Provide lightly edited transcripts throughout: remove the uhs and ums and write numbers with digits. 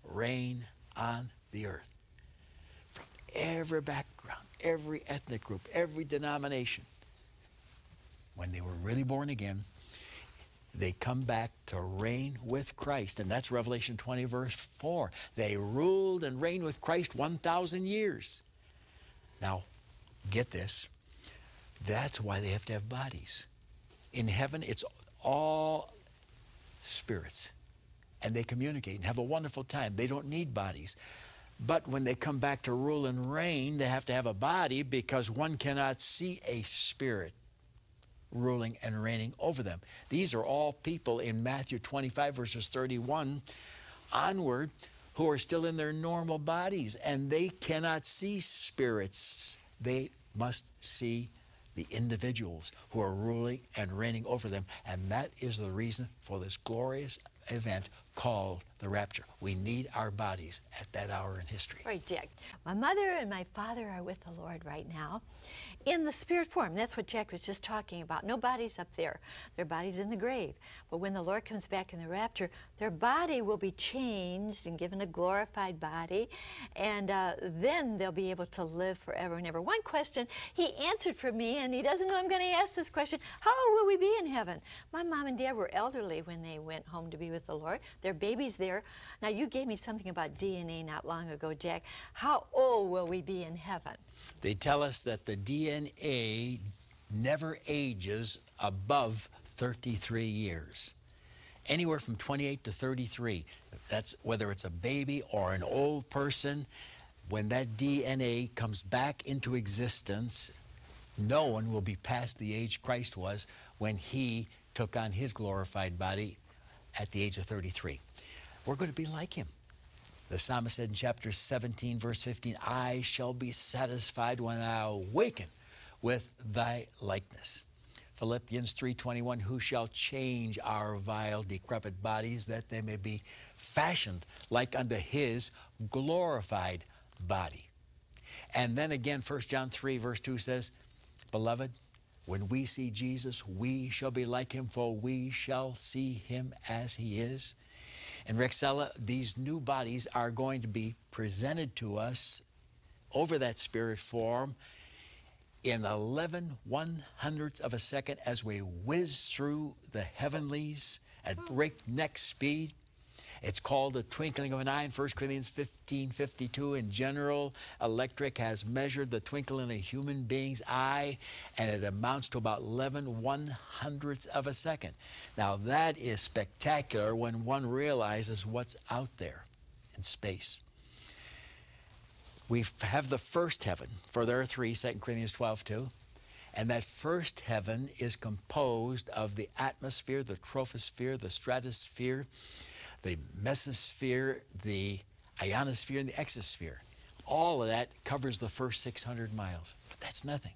reign on the earth. From every background, every ethnic group, every denomination. When they were really born again, they come back to reign with Christ. And that's Revelation 20, verse 4. They ruled and reigned with Christ 1,000 years. Now, get this. That's why they have to have bodies. In heaven, it's all spirits. And they communicate and have a wonderful time. They don't need bodies. But when they come back to rule and reign, they have to have a body, because one cannot see a spirit ruling and reigning over them. These are all people in Matthew 25, verses 31 onward, who are still in their normal bodies, and they cannot see spirits. They must see the individuals who are ruling and reigning over them. And that is the reason for this glorious event called the rapture. We need our bodies at that hour in history. Right, Jack. My mother and my father are with the Lord right now in the spirit form. That's what Jack was just talking about. No bodies up there. Their body's in the grave. But when the Lord comes back in the rapture, their body will be changed and given a glorified body, and then they'll be able to live forever and ever. One question he answered for me, and he doesn't know I'm going to ask this question: how will we be in heaven? My mom and dad were elderly when they went home to be with the Lord. Their baby's there. Now, you gave me something about DNA not long ago, Jack. How old will we be in heaven? They tell us that the DNA never ages above 33 years. Anywhere from 28 to 33. That's whether it's a baby or an old person. When that DNA comes back into existence, no one will be past the age Christ was when he took on his glorified body at the age of 33. We're going to be like him. The psalmist said in chapter 17, verse 15, I shall be satisfied when I awaken with thy likeness. Philippians 3:21, who shall change our vile, decrepit bodies, that they may be fashioned like unto his glorified body. And then again, 1 John 3, verse 2 says, beloved, when we see Jesus, we shall be like him, for we shall see him as he is. And Rexella, these new bodies are going to be presented to us over that spirit form in 11/100ths of a second as we whiz through the heavenlies at breakneck speed. It's called the twinkling of an eye in 1 Corinthians 15:52. And General Electric has measured the twinkle in a human being's eye, and it amounts to about 11/100ths of a second. Now, that is spectacular when one realizes what's out there in space. We have the first heaven, for there are three, 2 Corinthians 12:2. And that first heaven is composed of the atmosphere, the troposphere, the stratosphere, the mesosphere, the ionosphere, and the exosphere. All of that covers the first 600 miles. But that's nothing.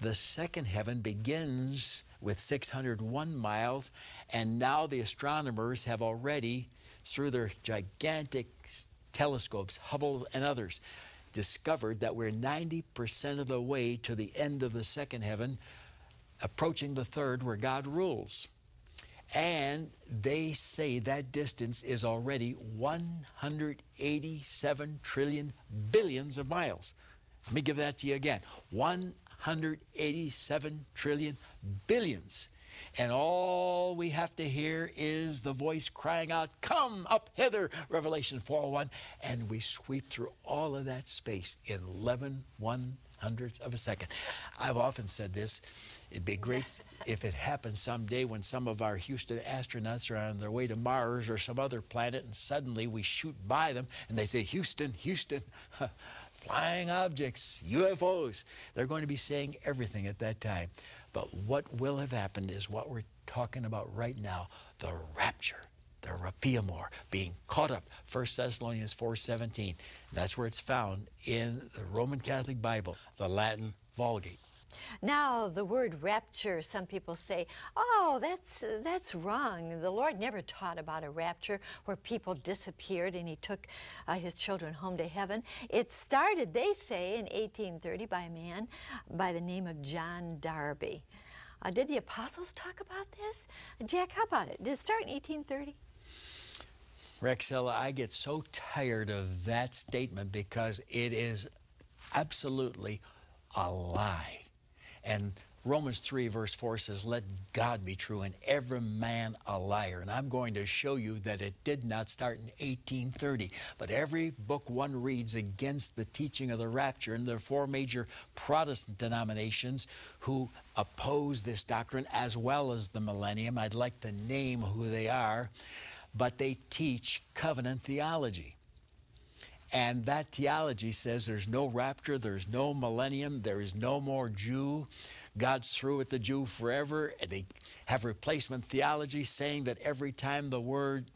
The second heaven begins with 601 miles, and now the astronomers have already, through their gigantic telescopes, Hubble's and others, discovered that we're 90% of the way to the end of the second heaven, approaching the third where God rules. And they say that distance is already 187 trillion billions of miles. Let me give that to you again. 187 trillion billions. And all we have to hear is the voice crying out, come up hither, Revelation 4:1, and we sweep through all of that space in 11/100ths of a second. I've often said this. It'd be great if it happens someday when some of our Houston astronauts are on their way to Mars or some other planet, and suddenly we shoot by them and they say, Houston, Houston, flying objects, UFOs. They're going to be saying everything at that time. But what will have happened is what we're talking about right now, the rapture, the rapiamor, being caught up, 1 Thessalonians 4:17. That's where it's found in the Roman Catholic Bible, the Latin Vulgate. Now, the word rapture, some people say, oh, that's wrong. The Lord never taught about a rapture where people disappeared and he took his children home to heaven. It started, they say, in 1830 by a man by the name of John Darby. Did the apostles talk about this? Jack, how about it? Did it start in 1830? Rexella, I get so tired of that statement because it is absolutely a lie. And Romans 3 verse 4 says, let God be true and every man a liar. And I'm going to show you that it did not start in 1830. But every book one reads against the teaching of the rapture, and there are four major Protestant denominations who oppose this doctrine as well as the millennium. I'd like to name who they are, but they teach covenant theology. And that theology says there's no rapture, there's no millennium, there is no more Jew. God's through with the Jew forever. And they have replacement theology saying that every time the word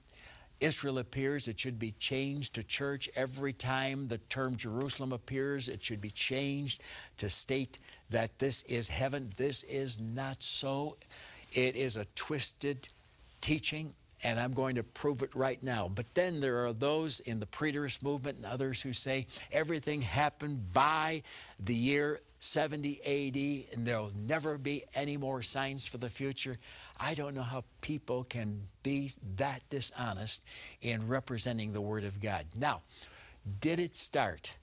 Israel appears, it should be changed to church. Every time the term Jerusalem appears, it should be changed to state that this is heaven. This is not so. It is a twisted teaching, and I'm going to prove it right now. But then there are those in the preterist movement and others who say everything happened by the year 70 AD, and there'll never be any more signs for the future. I don't know how people can be that dishonest in representing the Word of God. Now, did it start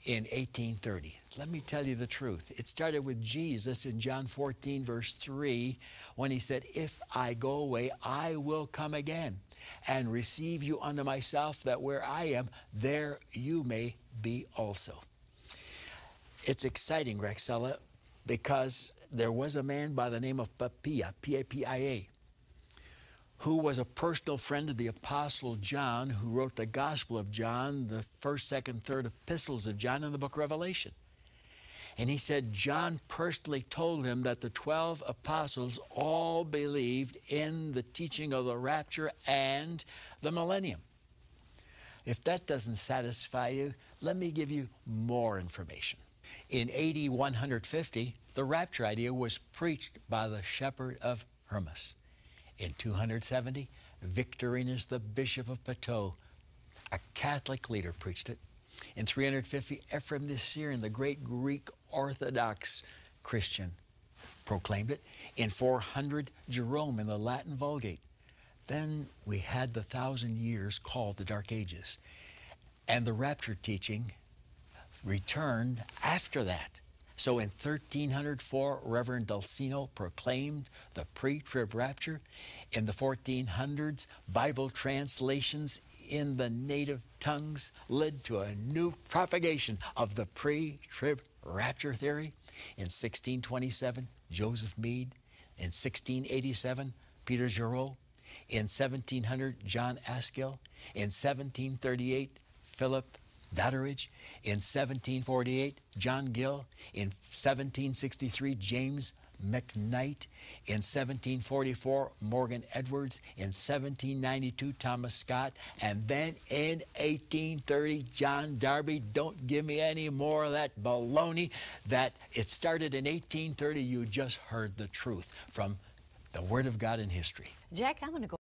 in 1830? Let me tell you the truth. It started with Jesus in John 14, verse 3, when he said, if I go away, I will come again and receive you unto myself, that where I am, there you may be also. It's exciting, Rexella, because there was a man by the name of Papia, P-A-P-I-A, who was a personal friend of the Apostle John, who wrote the Gospel of John, the first, second, third epistles of John, in the book of Revelation. And he said John personally told him that the 12 apostles all believed in the teaching of the rapture and the millennium. If that doesn't satisfy you, let me give you more information. In AD 150, the rapture idea was preached by the shepherd of Hermas. In 270, Victorinus, the bishop of Poitou, a Catholic leader, preached it. In 350, Ephraim the Syrian, the great Greek Orthodox Christian, proclaimed it. In 400, Jerome in the Latin Vulgate. Then we had the 1,000 years called the Dark Ages. And the rapture teaching returned after that. So in 1304, Reverend Dulcino proclaimed the pre-trib rapture. In the 1400s, Bible translations in the native tongues led to a new propagation of the pre-trib rapture theory. In 1627, Joseph Meade. In 1687, Peter Giraud. In 1700, John Askill. In 1738, Philip Doddridge. In 1748, John Gill. In 1763, James McKnight. In 1744, Morgan Edwards. In 1792, Thomas Scott. And then in 1830, John Darby. Don't give me any more of that baloney that it started in 1830. You just heard the truth from the Word of God in history. Jack, I'm going to go